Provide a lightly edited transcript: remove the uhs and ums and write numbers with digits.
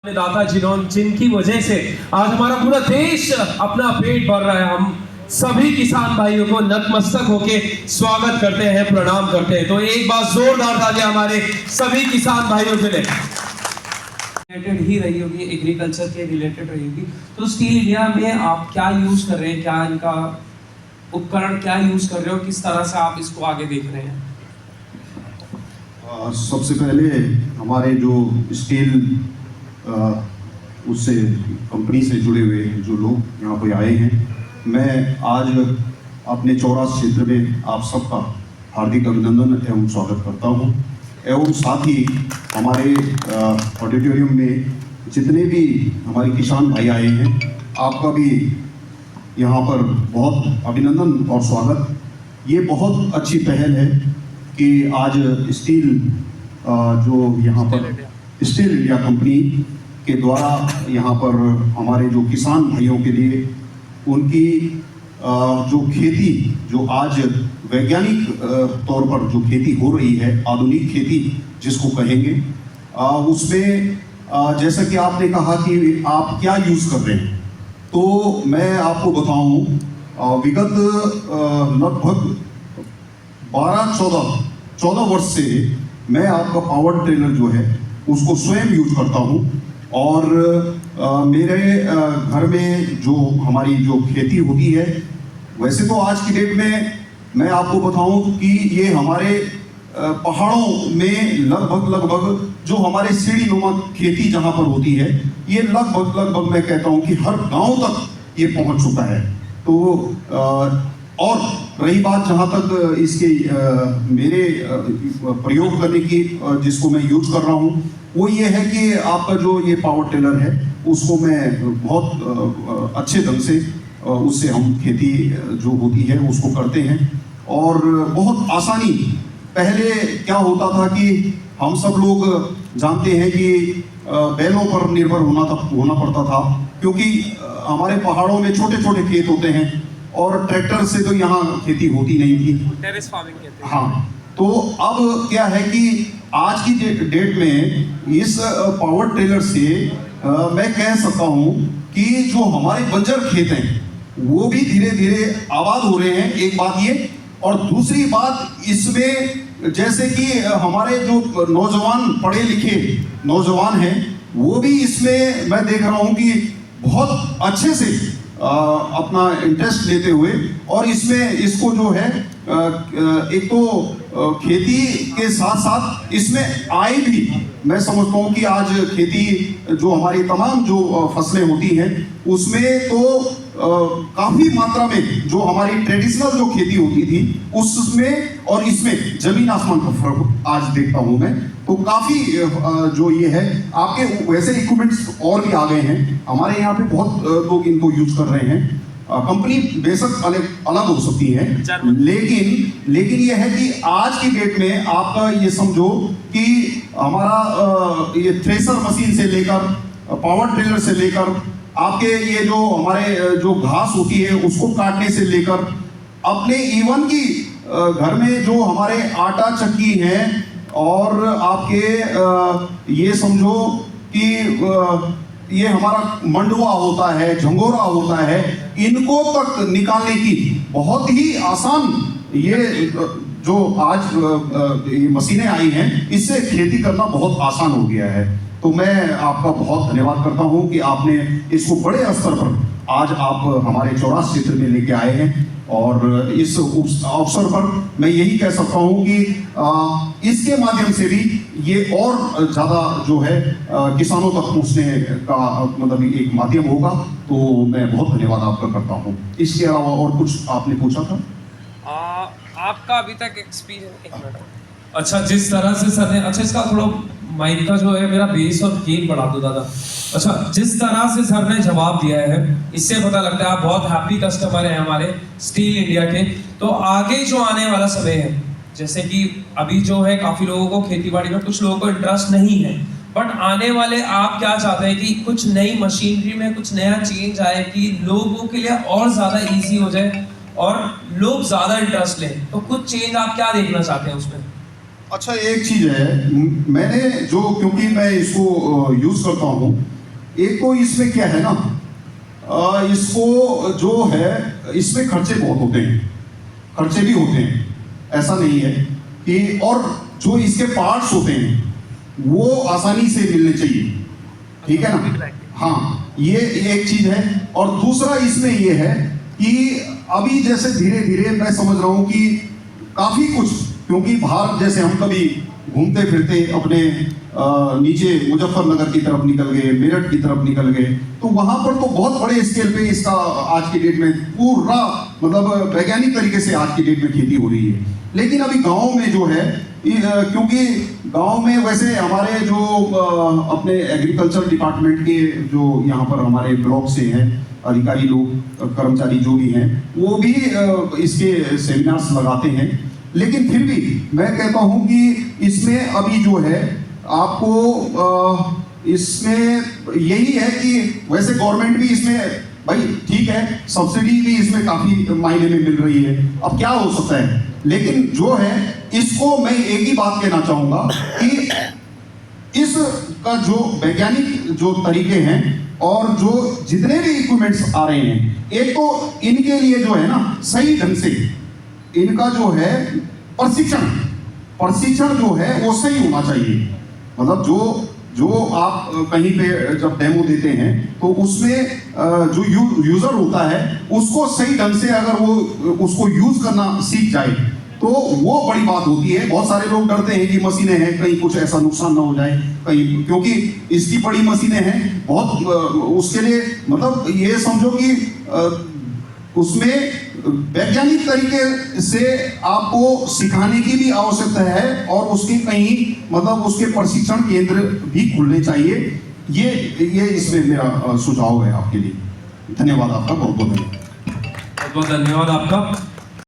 दाता जिनकी वजह से आज हमारा पूरा देश अपना पेट भर रहा है। हम सभी किसान भाइयों को नतमस्तक होके स्वागत करते हैं, प्रणाम करते हैं। तो एक बार जोरदार तालियां हमारे सभी किसान भाइयों के लिए। रिलेटेड ही रही होगी, एग्रीकल्चर के रिलेटेड रही होगी। तो स्टील इंडिया में आप क्या यूज कर रहे हैं, क्या इनका उपकरण क्या यूज कर रहे हो, किस तरह से आप इसको आगे देख रहे हैं? सबसे पहले हमारे जो स्टील उससे कंपनी से जुड़े हुए जो लोग यहाँ पे आए हैं, मैं आज अपने चौरास क्षेत्र में आप सबका हार्दिक अभिनंदन एवं स्वागत करता हूँ। एवं साथ ही हमारे ऑडिटोरियम में जितने भी हमारे किसान भाई आए हैं, आपका भी यहाँ पर बहुत अभिनंदन और स्वागत। ये बहुत अच्छी पहल है कि आज स्टील जो यहाँ पर स्टील इंडिया कंपनी के द्वारा यहाँ पर हमारे जो किसान भाइयों के लिए उनकी जो खेती, जो आज वैज्ञानिक तौर पर जो खेती हो रही है, आधुनिक खेती जिसको कहेंगे, उसमें जैसा कि आपने कहा कि आप क्या यूज़ कर रहे हैं, तो मैं आपको बताऊं, विगत लगभग 12-14 वर्ष से मैं आपका पावर ट्रेलर जो है उसको स्वयं यूज करता हूं। और मेरे घर में जो हमारी जो खेती होती है, वैसे तो आज की डेट में मैं आपको बताऊं कि ये हमारे पहाड़ों में लगभग जो हमारे सीढ़ी नुमा खेती जहां पर होती है, ये लगभग मैं कहता हूं कि हर गांव तक ये पहुंच चुका है। तो और रही बात जहाँ तक इसके मेरे प्रयोग करने की, जिसको मैं यूज कर रहा हूँ, वो ये है कि आपका जो ये पावर टिलर है उसको मैं बहुत अच्छे ढंग से उससे हम खेती जो होती है उसको करते हैं। और बहुत आसानी, पहले क्या होता था कि हम सब लोग जानते हैं कि बैलों पर निर्भर होना पड़ता था, क्योंकि हमारे पहाड़ों में छोटे छोटे खेत होते हैं और ट्रैक्टर से तो यहाँ खेती होती नहीं थी, टेरेस फार्मिंग कहते हैं। हाँ, तो अब क्या है कि आज की डेट में इस पावर ट्रेलर से मैं कह सकता हूँ कि जो हमारे बंजर खेत हैं वो भी धीरे धीरे आबाद हो रहे हैं, एक बात ये। और दूसरी बात इसमें, जैसे कि हमारे जो नौजवान पढ़े लिखे नौजवान हैं, वो भी इसमें मैं देख रहा हूँ कि बहुत अच्छे से अपना इंटरेस्ट लेते हुए, और इसमें इसको जो है एक तो खेती के साथ साथ इसमें आय भी, मैं समझता हूँ कि आज खेती जो हमारी तमाम जो फसलें होती हैं उसमें तो काफी मात्रा में जो हमारी ट्रेडिशनल जो खेती होती थी उसमें और इसमें जमीन आसमान का फर्क आज देखता हूँ मैं। तो काफी जो ये है, आपके वैसे इक्विपमेंट्स और भी आ गए हैं हमारे यहाँ पे, बहुत लोग इनको यूज कर रहे हैं। कंपनी बेशक अलग हो सकती है, लेकिन ये है कि आज की डेट में आपका ये समझो कि हमारा ये थ्रेसर मशीन से लेकर पावर ट्रेलर से लेकर आपके ये जो हमारे जो घास होती है उसको काटने से लेकर अपने इवन की घर में जो हमारे आटा चक्की है, और आपके ये समझो कि ये हमारा मंडवा होता है, झंगोरा होता है, इनको तक निकालने की बहुत ही आसान ये जो आज ये मशीनें आई हैं, इससे खेती करना बहुत आसान हो गया है। तो मैं आपका बहुत धन्यवाद करता हूं कि आपने इसको बड़े स्तर पर आज आप हमारे चौरास क्षेत्र में लेके आए हैं। और इस अवसर पर मैं यही कह सकता हूं कि इसके माध्यम से भी ये और ज़्यादा जो है किसानों तक पहुंचने का मतलब एक माध्यम होगा। तो मैं बहुत धन्यवाद आपका करता हूं। इसके अलावा और कुछ आपने पूछा था? आपका अभी तक एक्सपीरियंस। अच्छा, जिस तरह से सर ने, अच्छा इसका थोड़ा माइक का जो है मेरा बेस और गेन बढ़ा दो दादा। अच्छा, जिस तरह से सर ने जवाब दिया है, इससे पता लगता है आप बहुत हैप्पी कस्टमर हैं हमारे स्टील इंडिया के। तो आगे जो आने वाला समय है, जैसे कि अभी जो है काफी लोगों को खेतीबाड़ी में कुछ लोगों को इंटरेस्ट नहीं है, बट आने वाले आप क्या चाहते हैं कि कुछ नई मशीनरी में कुछ नया चेंज आए कि लोगों के लिए और ज्यादा इजी हो जाए और लोग ज्यादा इंटरेस्ट लें, तो कुछ चेंज आप क्या देखना चाहते हैं उसमें? अच्छा एक चीज है, मैंने जो, क्योंकि मैं इसको यूज करता हूँ, एक तो इसमें क्या है ना, इसको जो है इसमें खर्चे बहुत होते हैं, खर्चे भी होते हैं, ऐसा नहीं है कि, और जो इसके पार्ट्स होते हैं वो आसानी से मिलने चाहिए, ठीक है ना। हाँ, ये एक चीज है। और दूसरा इसमें ये है कि अभी जैसे धीरे धीरे मैं समझ रहा हूँ कि काफी कुछ, क्योंकि बाहर जैसे हम कभी घूमते फिरते अपने नीचे मुजफ्फरनगर की तरफ निकल गए, मेरठ की तरफ निकल गए, तो वहां पर तो बहुत बड़े स्केल पे इसका आज की डेट में पूरा मतलब वैज्ञानिक तरीके से आज की डेट में खेती हो रही है। लेकिन अभी गांव में जो है, क्योंकि गांव में वैसे हमारे जो अपने एग्रीकल्चर डिपार्टमेंट के जो यहाँ पर हमारे ब्लॉक से हैं अधिकारी लोग, कर्मचारी जो भी हैं, वो भी इसके सेमिनार्स लगाते हैं। लेकिन फिर भी मैं कहता हूं कि इसमें अभी जो है आपको इसमें यही है कि वैसे गवर्नमेंट भी इसमें, भाई ठीक है, सब्सिडी भी इसमें काफी मायने में मिल रही है, अब क्या हो सकता है। लेकिन जो है इसको मैं एक ही बात कहना चाहूंगा कि इसका जो वैज्ञानिक जो तरीके हैं और जो जितने भी इक्विपमेंट्स आ रहे हैं, एक तो इनके लिए जो है ना सही ढंग से इनका जो है प्रशिक्षण जो है वो सही होना चाहिए। मतलब जो आप कहीं पे जब डेमो देते हैं तो उसमें जो यूजर होता है उसको सही ढंग से अगर वो उसको यूज करना सीख जाए तो वो बड़ी बात होती है। बहुत सारे लोग डरते हैं कि मशीनें हैं, कहीं कुछ ऐसा नुकसान ना हो जाए कहीं, क्योंकि इसकी बड़ी मशीनें हैं बहुत, उसके लिए मतलब ये समझो कि उसमें वैज्ञानिक तरीके से आपको सिखाने की भी आवश्यकता है और उसके कहीं मतलब उसके प्रशिक्षण केंद्र भी खुलने चाहिए। ये इसमें मेरा सुझाव है आपके लिए। धन्यवाद आपका, बहुत बहुत धन्यवाद। बहुत बहुत धन्यवाद आपका।